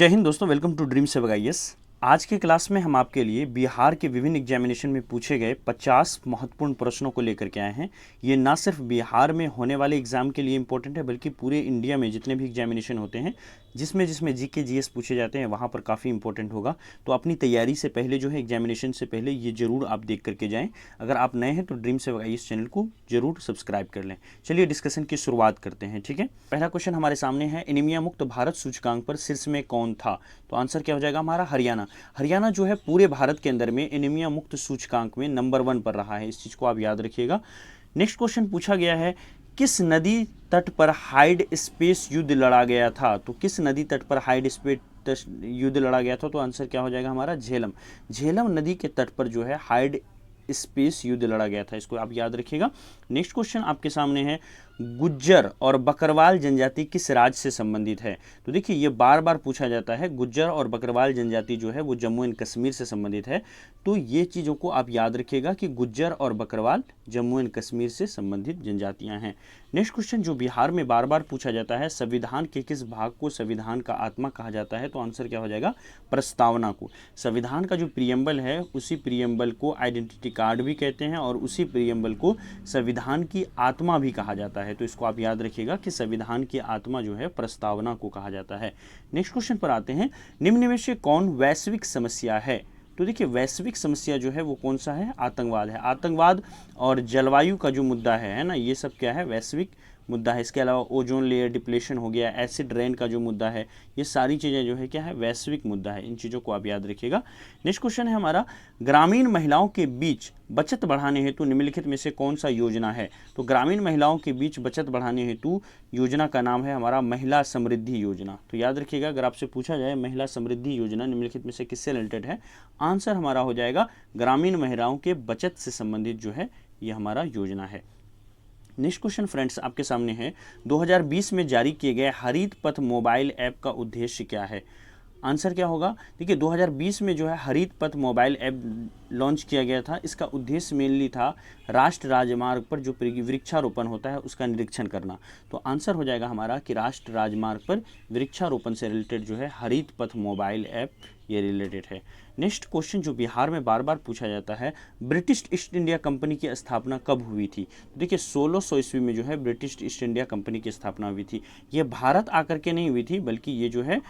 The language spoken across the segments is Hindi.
जय हिंद दोस्तों, वेलकम टू ड्रीम सेवक आईएएस। आज के क्लास में हम आपके लिए बिहार के विभिन्न एग्जामिनेशन में पूछे गए 50 महत्वपूर्ण प्रश्नों को लेकर के आए हैं। ये ना सिर्फ बिहार में होने वाले एग्जाम के लिए इंपॉर्टेंट है, बल्कि पूरे इंडिया में जितने भी एग्जामिनेशन होते हैं जिसमें जिसमें जीके जीएस पूछे जाते हैं वहाँ पर काफ़ी इंपॉर्टेंट होगा। तो अपनी तैयारी से पहले जो है, एग्जामिनेशन से पहले ये जरूर आप देख करके जाएँ। अगर आप नए हैं तो ड्रीम सेवक आईएएस चैनल को जरूर सब्सक्राइब कर लें। चलिए डिस्कशन की शुरुआत करते हैं, ठीक है। पहला क्वेश्चन हमारे सामने है, एनीमिया मुक्त भारत सूचकांक पर शीर्ष में कौन था? तो आंसर क्या हो जाएगा हमारा? हरियाणा। हरियाणा जो है पूरे भारत के अंदर में एनीमिया मुक्त सूचकांक में नंबर 1 पर रहा है, इस चीज को आप याद रखिएगा। नेक्स्ट क्वेश्चन पूछा गया है, किस नदी तट पर हाइड स्पेस युद्ध लड़ा गया था? तो किस नदी तट पर हाइड स्पेस युद्ध लड़ा गया था? तो आंसर क्या हो जाएगा हमारा? झेलम। झेलम नदी के तट पर जो है हाइड स्पेस युद्ध लड़ा गया था, इसको आप याद रखिएगा। नेक्स्ट क्वेश्चन आपके सामने है, गुज्जर और बकरवाल जनजाति किस राज्य से संबंधित है? तो देखिए ये बार बार पूछा जाता है, गुज्जर और बकरवाल जनजाति जो है वो जम्मू एंड कश्मीर से संबंधित है। तो ये चीज़ों को आप याद रखिएगा कि गुज्जर और बकरवाल जम्मू एंड कश्मीर से संबंधित जनजातियां हैं। नेक्स्ट क्वेश्चन जो बिहार में बार बार पूछा जाता है, संविधान के किस भाग को संविधान का आत्मा कहा जाता है? तो आंसर क्या हो जाएगा? प्रस्तावना को। संविधान का जो प्रियम्बल है उसी प्रियम्बल को आइडेंटिटी कार्ड भी कहते हैं और उसी प्रियम्बल को संविधान की आत्मा भी कहा जाता है। तो इसको आप याद रखिएगा कि संविधान की आत्मा जो है प्रस्तावना को कहा जाता है। नेक्स्ट क्वेश्चन पर आते हैं, निम्न में से कौन वैश्विक समस्या है? तो देखिए वैश्विक समस्या जो है वो कौन सा है? आतंकवाद है। आतंकवाद और जलवायु का जो मुद्दा है ना, ये सब क्या है? वैश्विक मुद्दा है। इसके अलावा ओजोन लेयर डिप्लेशन हो गया, एसिड रेन का जो मुद्दा है, ये सारी चीज़ें जो है क्या है? वैश्विक मुद्दा है। इन चीज़ों को आप याद रखिएगा। नेक्स्ट क्वेश्चन है हमारा, ग्रामीण महिलाओं के बीच बचत बढ़ाने हेतु निम्नलिखित में से कौन सा योजना है? तो ग्रामीण महिलाओं के बीच बचत बढ़ाने हेतु योजना का नाम है हमारा महिला समृद्धि योजना। तो याद रखिएगा, अगर आपसे पूछा जाए महिला समृद्धि योजना निम्नलिखित में से किससे रिलेटेड है, आंसर हमारा हो जाएगा ग्रामीण महिलाओं के बचत से संबंधित जो है ये हमारा योजना है। नेक्स्ट क्वेश्चन फ्रेंड्स आपके सामने है, 2020 में जारी किए गए हरित पथ मोबाइल ऐप का उद्देश्य क्या है? आंसर क्या होगा? देखिए 2020 में जो है हरित पथ मोबाइल ऐप लॉन्च किया गया था। इसका उद्देश्य मेनली था राष्ट्र राजमार्ग पर जो वृक्षारोपण होता है उसका निरीक्षण करना। तो आंसर हो जाएगा हमारा कि राष्ट्र राजमार्ग पर वृक्षारोपण से रिलेटेड जो है हरित पथ मोबाइल ऐप ये रिलेटेड है। नेक्स्ट क्वेश्चन जो बिहार में बार बार पूछा जाता है, ब्रिटिश ईस्ट इंडिया कंपनी की स्थापना कब हुई थी? देखिए 1600 ईस्वी में जो है ब्रिटिश ईस्ट इंडिया कंपनी की स्थापना हुई थी। ये भारत आकर के नहीं हुई थी, बल्कि ये जो है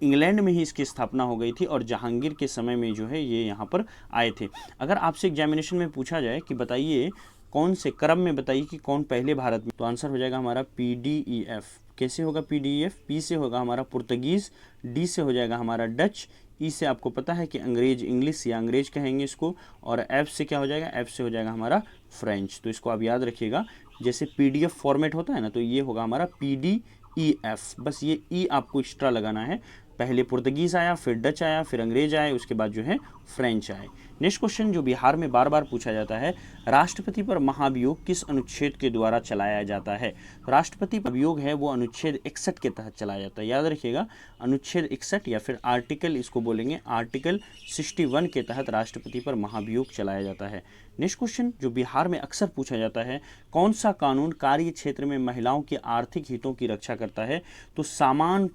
इंग्लैंड में ही इसकी स्थापना हो गई थी और जहांगीर के समय में जो है ये यहाँ पर आए थे। अगर आपसे एग्जामिनेशन में पूछा जाए कि बताइए कौन से क्रम में, बताइए कि कौन पहले भारत में, तो आंसर हो जाएगा हमारा PDEF। कैसे होगा PDEF? P से होगा हमारा पुर्तगीज, D से हो जाएगा हमारा डच, E से आपको पता है कि अंग्रेज, इंग्लिश या अंग्रेज कहेंगे इसको, और F से क्या हो जाएगा? F से हो जाएगा हमारा फ्रेंच। तो इसको आप याद रखिएगा, जैसे PDF फॉर्मेट होता है ना, तो ये होगा हमारा PDEF। बस ये E आपको एक्स्ट्रा लगाना है। पहले पुर्तगीज आया, फिर डच आया, फिर अंग्रेज आए, उसके बाद जो है फ्रेंच आए। नेक्स्ट क्वेश्चन जो बिहार में बार बार पूछा जाता है, राष्ट्रपति पर महाभियोग किस अनुच्छेद के द्वारा चलाया जाता है? राष्ट्रपति पर अभियोग है वो अनुच्छेद 61 के तहत चलाया जाता है। याद रखिएगा, अनुच्छेद 61 या फिर आर्टिकल इसको बोलेंगे, आर्टिकल 61 के तहत राष्ट्रपति पर महाभियोग चलाया जाता है। नेक्स्ट क्वेश्चन जो बिहार में अक्सर पूछा जाता है, कौन सा कानून कार्य क्षेत्र में महिलाओं के आर्थिक हितों की रक्षा करता है? तो सामान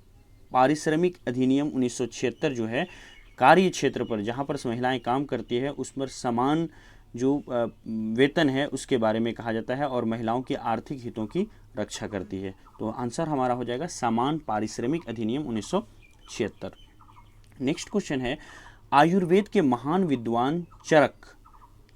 पारिश्रमिक अधिनियम 1976 जो है कार्य क्षेत्र पर जहाँ पर महिलाएं काम करती है उस पर समान जो वेतन है उसके बारे में कहा जाता है और महिलाओं के आर्थिक हितों की रक्षा करती है। तो आंसर हमारा हो जाएगा समान पारिश्रमिक अधिनियम 1976। नेक्स्ट क्वेश्चन है, आयुर्वेद के महान विद्वान चरक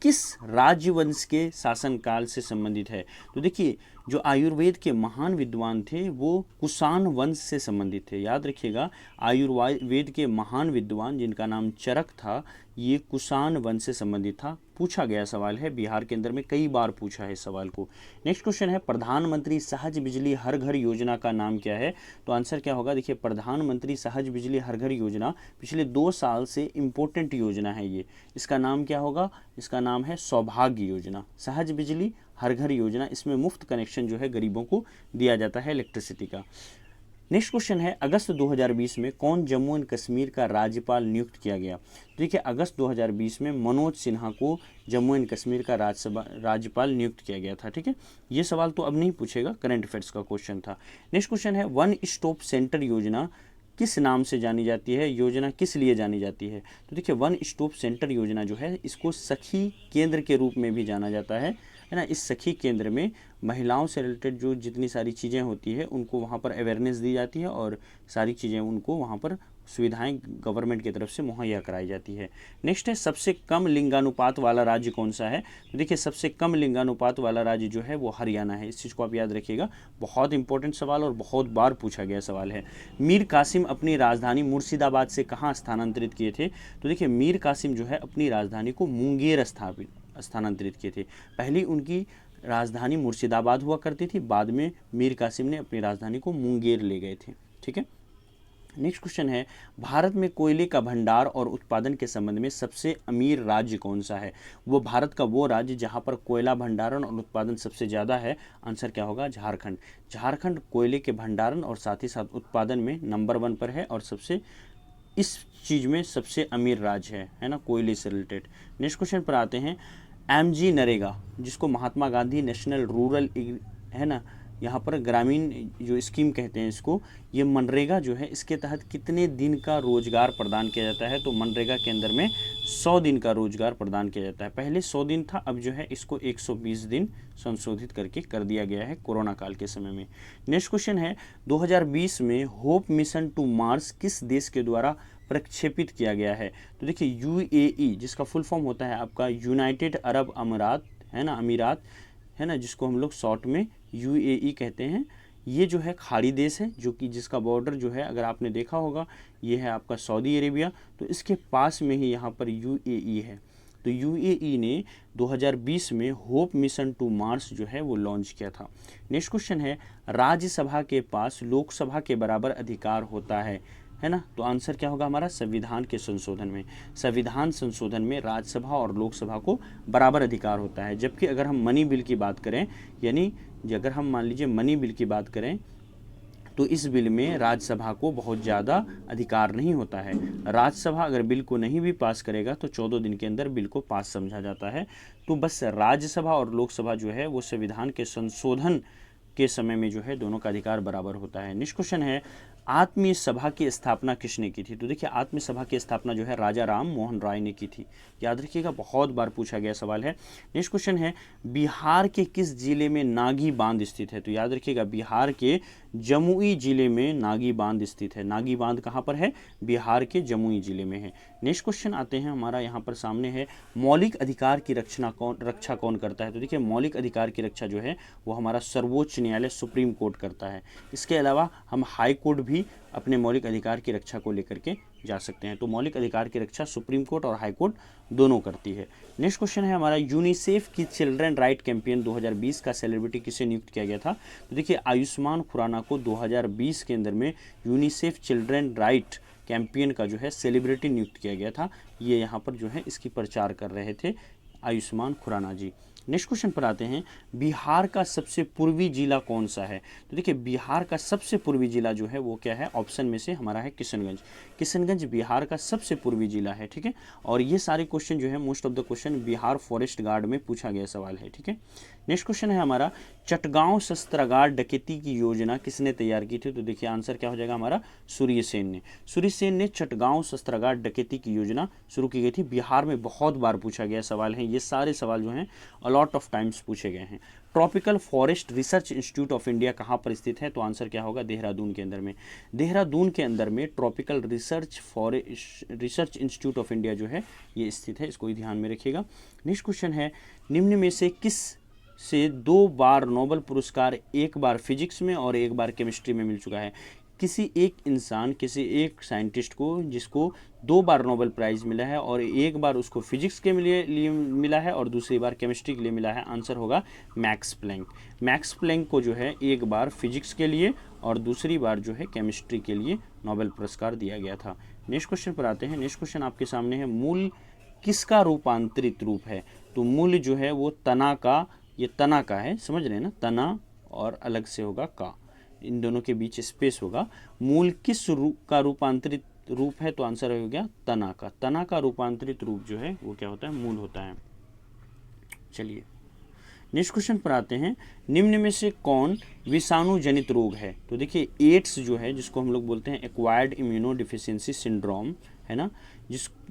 किस राजवंश के शासनकाल से संबंधित है? तो देखिए जो आयुर्वेद के महान विद्वान थे वो कुषाण वंश से संबंधित थे। याद रखिएगा, आयुर्वेद के महान विद्वान जिनका नाम चरक था ये कुषाण वंश से संबंधित था। पूछा गया सवाल है, बिहार के अंदर में कई बार पूछा है इस सवाल को। नेक्स्ट क्वेश्चन है, प्रधानमंत्री सहज बिजली हर घर योजना का नाम क्या है? तो आंसर क्या होगा? देखिए प्रधानमंत्री सहज बिजली हर घर योजना पिछले 2 साल से इम्पोर्टेंट योजना है ये। इसका नाम क्या होगा? इसका नाम है सौभाग्य योजना। सहज बिजली हर घर योजना, इसमें मुफ्त कनेक्शन जो है गरीबों को दिया जाता है इलेक्ट्रिसिटी का। नेक्स्ट क्वेश्चन है, अगस्त 2020 में कौन जम्मू एंड कश्मीर का राज्यपाल नियुक्त किया गया? देखिए अगस्त 2020 में मनोज सिन्हा को जम्मू एंड कश्मीर का राज्यपाल नियुक्त किया गया था। ठीक है, ये सवाल तो अब नहीं पूछेगा, करंट अफेयर्स का क्वेश्चन था। नेक्स्ट क्वेश्चन है, वन स्टॉप सेंटर योजना किस नाम से जानी जाती है, योजना किस लिए जानी जाती है? तो देखिए वन स्टॉप सेंटर योजना जो है इसको सखी केंद्र के रूप में भी जाना जाता है ना। इस सखी केंद्र में महिलाओं से रिलेटेड जो जितनी सारी चीज़ें होती है उनको वहाँ पर अवेयरनेस दी जाती है और सारी चीज़ें उनको वहाँ पर सुविधाएं गवर्नमेंट की तरफ से मुहैया कराई जाती है। नेक्स्ट है सबसे कम लिंगानुपात वाला राज्य कौन सा है? तो देखिए सबसे कम लिंगानुपात वाला राज्य जो है वो हरियाणा है। इस चीज़ को आप याद रखिएगा, बहुत इंपॉर्टेंट सवाल और बहुत बार पूछा गया सवाल है। मीर कासिम अपनी राजधानी मुर्शिदाबाद से कहाँ स्थानांतरित किए थे? तो देखिए मीर कासिम जो है अपनी राजधानी को मुंगेर स्थानांतरित किए थे। पहली उनकी राजधानी मुर्शिदाबाद हुआ करती थी, बाद में मीर कासिम ने अपनी राजधानी को मुंगेर ले गए थे। ठीक है। नेक्स्ट क्वेश्चन है भारत में कोयले का भंडार और उत्पादन के संबंध में सबसे अमीर राज्य कौन सा है? वो भारत का वो राज्य जहां पर कोयला भंडारण और उत्पादन सबसे ज़्यादा है। आंसर क्या होगा? झारखंड। झारखंड कोयले के भंडारण और साथ ही साथ उत्पादन में नंबर 1 पर है और सबसे इस चीज़ में सबसे अमीर राज्य है ना, कोयले से रिलेटेड। नेक्स्ट क्वेश्चन पर आते हैं MG नरेगा, जिसको महात्मा गांधी नेशनल रूरल है ना, यहाँ पर ग्रामीण जो स्कीम कहते हैं इसको, ये मनरेगा जो है इसके तहत कितने दिन का रोजगार प्रदान किया जाता है? तो मनरेगा के अंदर में 100 दिन का रोजगार प्रदान किया जाता है। पहले 100 दिन था, अब जो है इसको 120 दिन संशोधित करके कर दिया गया है कोरोना काल के समय में। नेक्स्ट क्वेश्चन है 2020 में होप मिशन टू मार्स किस देश के द्वारा प्रक्षेपित किया गया है? तो देखिए UAE, जिसका फुल फॉर्म होता है आपका यूनाइटेड अरब अमीरात, है ना, अमीरात, है ना, जिसको हम लोग शॉर्ट में UAE कहते हैं। ये जो है खाड़ी देश है, जो कि जिसका बॉर्डर जो है अगर आपने देखा होगा ये है आपका सऊदी अरेबिया, तो इसके पास में ही यहाँ पर UAE है। तो UAE ने 2020 में होप मिशन टू मार्स जो है वो लॉन्च किया था। नेक्स्ट क्वेश्चन है राज्यसभा के पास लोकसभा के बराबर अधिकार होता है ना? तो आंसर क्या होगा हमारा? संविधान के संशोधन में। संविधान संशोधन में राज्यसभा और लोकसभा को बराबर अधिकार होता है। जबकि अगर हम मनी बिल की बात करें, यानी अगर हम मान लीजिए मनी बिल की बात करें, तो इस बिल में राज्यसभा को बहुत ज़्यादा अधिकार नहीं होता है। राज्यसभा अगर बिल को नहीं भी पास करेगा तो 14 दिन के अंदर बिल को पास समझा जाता है। तो बस राज्यसभा और लोकसभा जो है वो संविधान के संशोधन के समय में जो है दोनों का अधिकार बराबर होता है। नेक्स्ट क्वेश्चन है आत्मीय सभा की स्थापना किसने की थी? तो देखिए आत्मीय सभा की स्थापना जो है राजा राम मोहन राय ने की थी। याद रखिएगा, बहुत बार पूछा गया सवाल है। नेक्स्ट क्वेश्चन है बिहार के किस जिले में नागी बांध स्थित है? तो याद रखिएगा बिहार के जमुई जिले में नागी बांध स्थित है। नागी बांध कहाँ पर है? बिहार के जमुई जिले में है। नेक्स्ट क्वेश्चन आते हैं हमारा यहाँ पर सामने है मौलिक अधिकार की रक्षा कौन करता है? तो देखिए मौलिक अधिकार की रक्षा जो है वो हमारा सर्वोच्च न्यायालय सुप्रीम कोर्ट करता है। इसके अलावा हम हाई कोर्ट भी अपने मौलिक अधिकार की रक्षा को लेकर के जा सकते हैं। तो मौलिक अधिकार की रक्षा सुप्रीम कोर्ट और हाई कोर्ट दोनों करती है। नेक्स्ट क्वेश्चन है हमारा यूनिसेफ की चिल्ड्रन राइट कैंपेन 2020 का सेलिब्रिटी किसे नियुक्त किया गया था? तो देखिए आयुष्मान खुराना को 2020 के अंदर में यूनिसेफ चिल्ड्रन राइट कैंपेन का जो है सेलिब्रिटी नियुक्त किया गया था। ये यहाँ पर जो है इसकी प्रचार कर रहे थे आयुष्मान खुराना जी। नेक्स्ट क्वेश्चन पर आते हैं बिहार का सबसे पूर्वी जिला कौन सा है? तो देखिए बिहार का सबसे पूर्वी जिला जो है वो क्या है? ऑप्शन में से हमारा है किशनगंज। किशनगंज बिहार का सबसे पूर्वी जिला है। ठीक है, और ये सारे क्वेश्चन जो है most of the question Bihar forest guard में पूछा गया सवाल है। ठीक है, नेक्स्ट क्वेश्चन है हमारा चटगांव शस्त्रागार डकैती की योजना किसने तैयार की थी? तो देखिए आंसर क्या हो जाएगा हमारा? सूर्य सेन ने। सूर्य सेन ने चटगांव शस्त्रागार डकैती की योजना शुरू की गई थी। बिहार में बहुत बार पूछा गया सवाल है। ये सारे सवाल जो हैं अलॉट ऑफ टाइम्स पूछे गए हैं। Tropical forest research institute of India कहाँ पर स्थित है? तो आंसर क्या होगा? देहरादून के अंदर में। देहरादून के अंदर में tropical research institute of India जो है ये स्थित है, इसको ध्यान में रखिएगा। नेक्स्ट क्वेश्चन है निम्न में से किस से 2 बार नोबेल पुरस्कार, 1 बार फिजिक्स में और 1 बार केमिस्ट्री में मिल चुका है? किसी एक साइंटिस्ट को जिसको 2 बार नोबेल प्राइज़ मिला है और 1 बार उसको फिजिक्स के लिए मिला है और दूसरी बार केमिस्ट्री के लिए मिला है, आंसर होगा मैक्स प्लैंक। मैक्स प्लैंक को जो है 1 बार फिजिक्स के लिए और दूसरी बार जो है केमिस्ट्री के लिए नोबेल पुरस्कार दिया गया था। नेक्स्ट क्वेश्चन पर आते हैं। नेक्स्ट क्वेश्चन आपके सामने है मूल किसका रूपांतरित रूप है? तो मूल जो है वो तना का, ये तना का है, समझ रहे हैं ना, तना और अलग से होगा का, इन दोनों के बीच स्पेस होगा। मूल किस का रूपांतरित रूप है? तो आंसर हो गया तना का। तना का रूपांतरित रूप जो है वो क्या होता है? मूल होता है। चलिए नेक्स्ट क्वेश्चन पर आते हैं, निम्न में से कौन विषाणु जनित रोग है? तो देखिए एड्स जो है, जिसको हम लोग बोलते हैं एक्वायर्ड इम्यूनो डिफिशियंसी सिंड्रोम, है ना,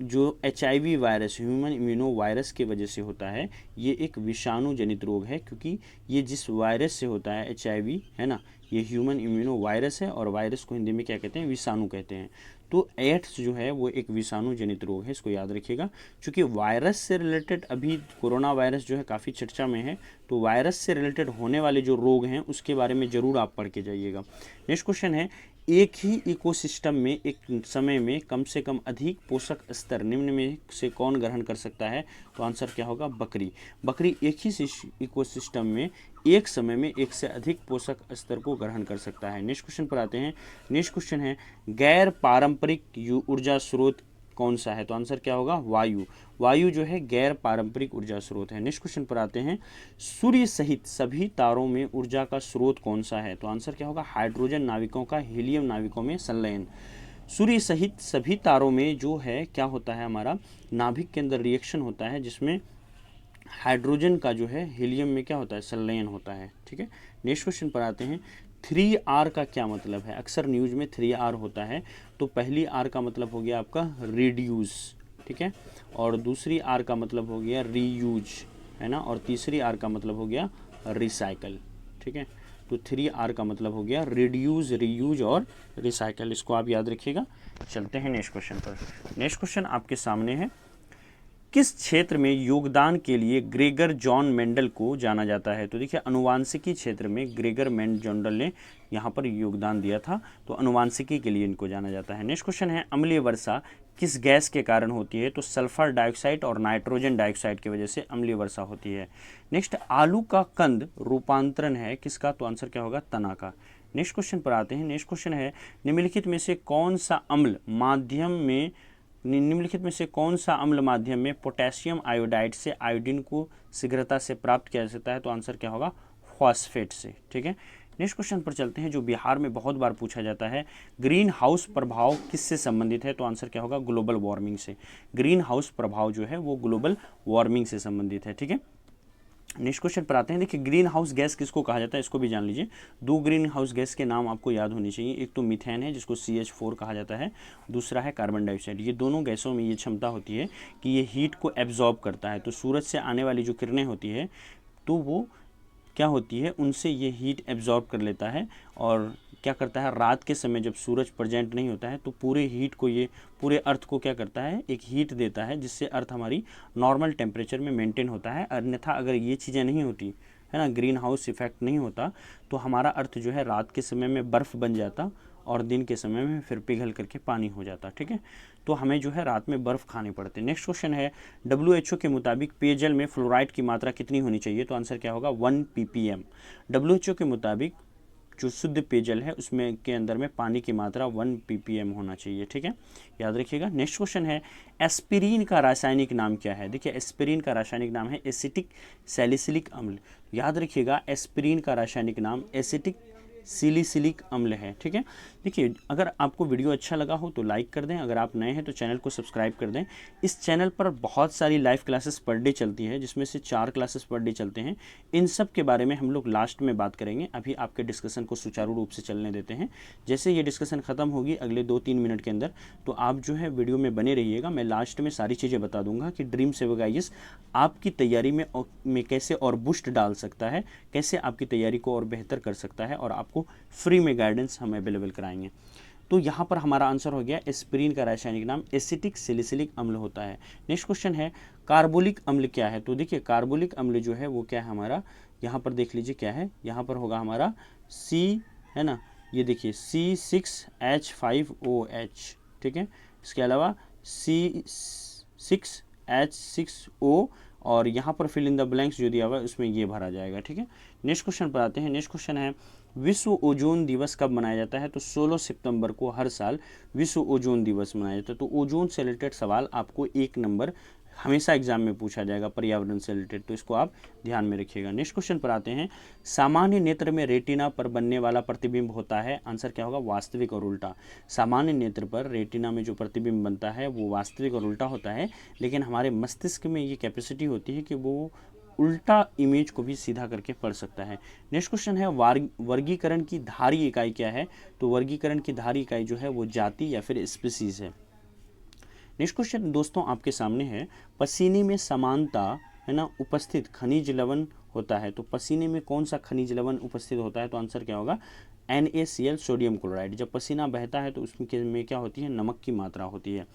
जो HIV virus, human immuno virus के वजह से होता है, ये एक विषाणु जनित रोग है, क्योंकि ये जिस वायरस से होता है HIV, है ना, ये ह्यूमन इम्यूनो वायरस है, और वायरस को हिंदी में क्या कहते हैं? विषाणु कहते हैं। तो एड्स जो है वो एक विषाणु जनित रोग है, इसको याद रखिएगा। क्योंकि वायरस से रिलेटेड अभी कोरोना वायरस जो है काफ़ी चर्चा में है, तो वायरस से रिलेटेड होने वाले जो रोग हैं उसके बारे में ज़रूर आप पढ़ के जाइएगा। नेक्स्ट क्वेश्चन है, एक ही इकोसिस्टम में एक समय में कम से कम अधिक पोषक स्तर निम्न में से कौन ग्रहण कर सकता है? तो आंसर क्या होगा? बकरी। बकरी एक ही इकोसिस्टम में एक समय में एक से अधिक पोषक स्तर को ग्रहण कर सकता है। नेक्स्ट क्वेश्चन पर आते हैं। नेक्स्ट क्वेश्चन है, गैर पारंपरिक ऊर्जा स्रोत कौन सा है? तो आंसर क्या होगा? वायु। वायु जो है गैर पारंपरिक ऊर्जा स्रोत है। नेक्स्ट क्वेश्चन पर आते हैं, सूर्य सहित सभी तारों में ऊर्जा का स्रोत कौन सा है? तो आंसर क्या होगा? हाइड्रोजन नाविकों का हीलियम नाविकों में संलयन। सूर्य सहित सभी तारों में जो है क्या होता है, हमारा नाभिक के अंदर रिएक्शन होता है, जिसमें हाइड्रोजन का जो है हीलियम में क्या होता है? संलयन होता है। ठीक है। नेक्स्ट क्वेश्चन पर आते हैं, 3R का क्या मतलब है? अक्सर न्यूज में 3R होता है, तो पहली R का मतलब हो गया आपका रिड्यूस, ठीक है, और दूसरी R का मतलब हो गया रीयूज, है ना, और तीसरी R का मतलब हो गया रिसाइकल। ठीक है, तो 3R का मतलब हो गया रिड्यूस, रीयूज और रिसाइकल, इसको आप याद रखिएगा। चलते हैं नेक्स्ट क्वेश्चन पर। नेक्स्ट क्वेश्चन आपके सामने है, किस क्षेत्र में योगदान के लिए ग्रेगर जॉन मेंडल को जाना जाता है? तो देखिए अनुवांशिकी क्षेत्र में ग्रेगर मेंडल ने यहाँ पर योगदान दिया था, तो अनुवांशिकी के लिए इनको जाना जाता है। नेक्स्ट क्वेश्चन है, अम्लीय वर्षा किस गैस के कारण होती है? तो सल्फर डाइऑक्साइड और नाइट्रोजन डाइऑक्साइड की वजह से अम्लीय वर्षा होती है। नेक्स्ट, आलू का कंद रूपांतरण है किसका? तो आंसर क्या होगा? तना का। नेक्स्ट क्वेश्चन पर आते हैं। नेक्स्ट क्वेश्चन है, निम्नलिखित में से कौन सा अम्ल माध्यम में पोटेशियम आयोडाइड से आयोडीन को शीघ्रता से प्राप्त किया जा सकता है? तो आंसर क्या होगा? फॉस्फेट से। ठीक है। नेक्स्ट क्वेश्चन पर चलते हैं, जो बिहार में बहुत बार पूछा जाता है, ग्रीन हाउस प्रभाव किससे संबंधित है? तो आंसर क्या होगा? ग्लोबल वार्मिंग से। ग्रीन हाउस प्रभाव जो है वो ग्लोबल वार्मिंग से संबंधित है। ठीक है। नेक्स्ट क्वेश्चन पर आते हैं। देखिए ग्रीन हाउस गैस किसको कहा जाता है, इसको भी जान लीजिए। दो ग्रीन हाउस गैस के नाम आपको याद होने चाहिए। एक तो मीथेन है, जिसको CH4 कहा जाता है, दूसरा है कार्बन डाइऑक्साइड। ये दोनों गैसों में ये क्षमता होती है कि ये हीट को एब्जॉर्ब करता है। तो सूरज से आने वाली जो किरणें होती है, तो वो क्या होती है, उनसे ये हीट एब्जॉर्ब कर लेता है, और क्या करता है, रात के समय जब सूरज प्रेजेंट नहीं होता है, तो पूरे हीट को, ये पूरे अर्थ को क्या करता है, एक हीट देता है, जिससे अर्थ हमारी नॉर्मल टेम्परेचर में मेंटेन होता है। अन्यथा अगर ये चीज़ें नहीं होती है ना, ग्रीन हाउस इफेक्ट नहीं होता, तो हमारा अर्थ जो है रात के समय में बर्फ़ बन जाता और दिन के समय में फिर पिघल करके पानी हो जाता। ठीक है, तो हमें जो है रात में बर्फ़ खानी पड़ती है। नेक्स्ट क्वेश्चन है, WHO के मुताबिक पेयजल में फ्लोराइड की मात्रा कितनी होनी चाहिए? तो आंसर क्या होगा? 1 ppm। WHO के मुताबिक जो शुद्ध पेयजल है उसमें के अंदर में पानी की मात्रा 1 ppm होना चाहिए। ठीक है, याद रखिएगा। नेक्स्ट क्वेश्चन है, एस्पिरिन का रासायनिक नाम क्या है? देखिए एस्पिरिन का रासायनिक नाम है एसिटिक सैलिसिलिक अम्ल। याद रखिएगा, एस्पिरिन का रासायनिक नाम एसिटिक सिलिसिलिक अम्ल है। ठीक है, देखिए अगर आपको वीडियो अच्छा लगा हो तो लाइक कर दें, अगर आप नए हैं तो चैनल को सब्सक्राइब कर दें। इस चैनल पर बहुत सारी लाइव क्लासेस पर डे चलती है, जिसमें से 4 क्लासेस पर डे चलते हैं। इन सब के बारे में हम लोग लास्ट में बात करेंगे। अभी आपके डिस्कशन को सुचारू रूप से चलने देते हैं। जैसे ये डिस्कशन खत्म होगी अगले 2-3 मिनट के अंदर, तो आप जो है वीडियो में बने रहिएगा। मैं लास्ट में सारी चीज़ें बता दूंगा कि ड्रीम सेवक IAS आपकी तैयारी में कैसे और बूस्ट डाल सकता है, कैसे आपकी तैयारी को और बेहतर कर सकता है, और आपको फ्री में गाइडेंस हम अवेलेबल कराएंगे। तो यहाँ पर हमारा आंसर हो गया, एस्पिरिन का रासायनिक नाम एसिटिक सैलिसिलिक अम्ल होता है। नेक्स्ट क्वेश्चन है, कार्बोलिक अम्ल क्या है? तो देखिए कार्बोलिक अम्ल जो है वो क्या है हमारा, यहाँ पर देख लीजिए क्या है, यहाँ पर होगा हमारा C, है ना, ये देखिए C6H5OH। ठीक है, इसके अलावा C6H6O, और यहाँ पर फिल इन द ब्लैंक्स जो दिया हुआ है उसमें ये भरा जाएगा। ठीक है, नेक्स्ट क्वेश्चन पर आते हैं। नेक्स्ट क्वेश्चन है, विश्व ओजोन दिवस कब मनाया जाता है? तो 16 सितंबर को हर साल विश्व ओजोन दिवस मनाया जाता है। तो ओजोन से रिलेटेड सवाल आपको 1 नंबर हमेशा एग्जाम में पूछा जाएगा, पर्यावरण से रिलेटेड, तो इसको आप ध्यान में रखिएगा। नेक्स्ट क्वेश्चन पर आते हैं, सामान्य नेत्र में रेटिना पर बनने वाला प्रतिबिंब होता है, आंसर क्या होगा? वास्तविक और उल्टा। सामान्य नेत्र पर रेटिना में जो प्रतिबिंब बनता है वो वास्तविक और उल्टा होता है, लेकिन हमारे मस्तिष्क में ये कैपेसिटी होती है कि वो उल्टा इमेज को भी सीधा करके पढ़ सकता है। नेक्स्ट क्वेश्चन है वर्गीकरण की धारी इकाई क्या है? तो वर्गीकरण की धारी इकाई जो है वो जाति या फिर स्पीसीज है। नेक्स्ट क्वेश्चन दोस्तों आपके सामने है, पसीने में समानता है ना उपस्थित खनिज लवण होता है, तो पसीने में कौन सा खनिज लवण उपस्थित होता है? तो आंसर क्या होगा? NaCl sodium chloride. जब पसीना बहता है तो उसमें क्या होती है? नमक की मात्रा होती है।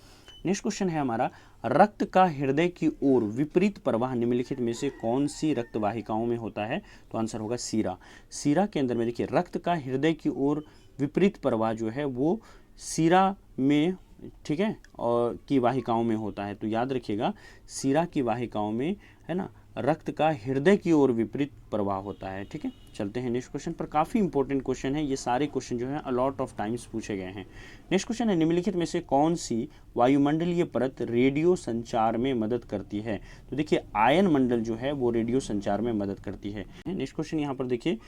नेक्स्ट क्वेश्चन है हमारा, रक्त का हृदय की ओर विपरीत प्रवाह निम्नलिखित में से कौन सी रक्त वाहिकाओं में होता है? तो आंसर होगा सीरा। सीरा के अंदर में देखिए रक्त का हृदय की ओर विपरीत प्रवाह जो है वो सीरा में, ठीक है, और की वाहिकाओं में होता है। तो याद रखिएगा सीरा की वाहिकाओं में है ना रक्त का हृदय की ओर विपरीत प्रवाह होता है। ठीक है, चलते हैं नेक्स्ट क्वेश्चन पर। काफ़ी इंपॉर्टेंट क्वेश्चन है ये, सारे क्वेश्चन जो है अलॉट ऑफ टाइम्स पूछे गए हैं। नेक्स्ट क्वेश्चन है, निम्नलिखित में से कौन सी वायुमंडलीय परत रेडियो संचार में मदद करती है? तो देखिए आयन मंडल जो है वो रेडियो संचार में मदद करती है। नेक्स्ट क्वेश्चन यहाँ पर देखिए,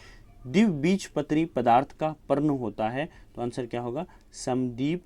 द्विबीजपत्री पदार्थ का पर्ण होता है, तो आंसर क्या होगा? समद्वीप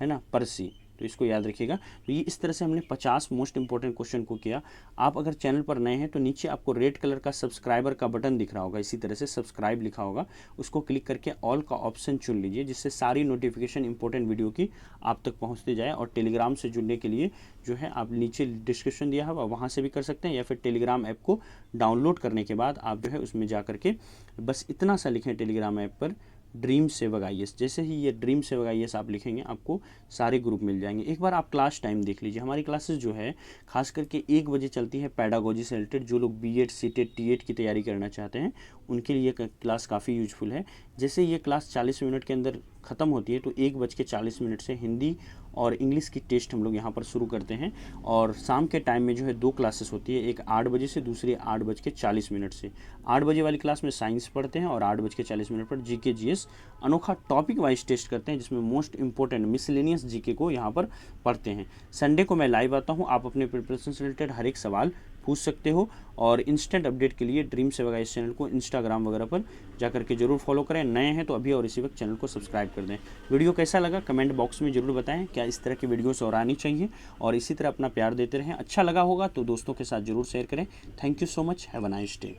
है ना परसी। तो इसको याद रखिएगा। तो ये इस तरह से हमने 50 मोस्ट इंपॉर्टेंट क्वेश्चन को किया। आप अगर चैनल पर नए हैं तो नीचे आपको रेड कलर का सब्सक्राइबर का बटन दिख रहा होगा, इसी तरह से सब्सक्राइब लिखा होगा, उसको क्लिक करके ऑल का ऑप्शन चुन लीजिए, जिससे सारी नोटिफिकेशन इंपॉर्टेंट वीडियो की आप तक पहुँचती जाए। और टेलीग्राम से जुड़ने के लिए जो है आप नीचे डिस्क्रिप्शन दिया है वहाँ से भी कर सकते हैं, या फिर टेलीग्राम ऐप को डाउनलोड करने के बाद आप जो है उसमें जा करके बस इतना सा लिखें टेलीग्राम ऐप पर, ड्रीम सेवक IAS। जैसे ही ये ड्रीम सेवक IAS आप लिखेंगे आपको सारे ग्रुप मिल जाएंगे। एक बार आप क्लास टाइम देख लीजिए, हमारी क्लासेस जो है खास करके 1 बजे चलती है पैडागोजी से रिलेटेड। जो लोग B.Ed C.Tet T.Ed की तैयारी करना चाहते हैं उनके लिए क्लास काफ़ी यूजफुल है। जैसे ये क्लास 40 मिनट के अंदर ख़त्म होती है तो 1:40 से हिंदी और इंग्लिश की टेस्ट हम लोग यहाँ पर शुरू करते हैं। और शाम के टाइम में जो है 2 क्लासेस होती है, एक 8 बजे से, दूसरी 8:40 से। 8 बजे वाली क्लास में साइंस पढ़ते हैं और 8:40 पर GK GS अनोखा टॉपिक वाइज टेस्ट करते हैं, जिसमें मोस्ट इंपॉर्टेंट मिसलेनियस GK को यहाँ पर पढ़ते हैं। संडे को मैं लाइव आता हूँ, आप अपने प्रिपरेशन से रिलेटेड हर एक सवाल पूछ सकते हो। और इंस्टेंट अपडेट के लिए ड्रीम सेवक IAS चैनल को इंस्टाग्राम वगैरह पर जाकर के जरूर फॉलो करें। नए हैं तो अभी और इसी वक्त चैनल को सब्सक्राइब कर दें। वीडियो कैसा लगा कमेंट बॉक्स में जरूर बताएं, क्या इस तरह की वीडियोस और आनी चाहिए, और इसी तरह अपना प्यार देते रहें। अच्छा लगा होगा तो दोस्तों के साथ जरूर शेयर करें। Thank you so much, have a nice day.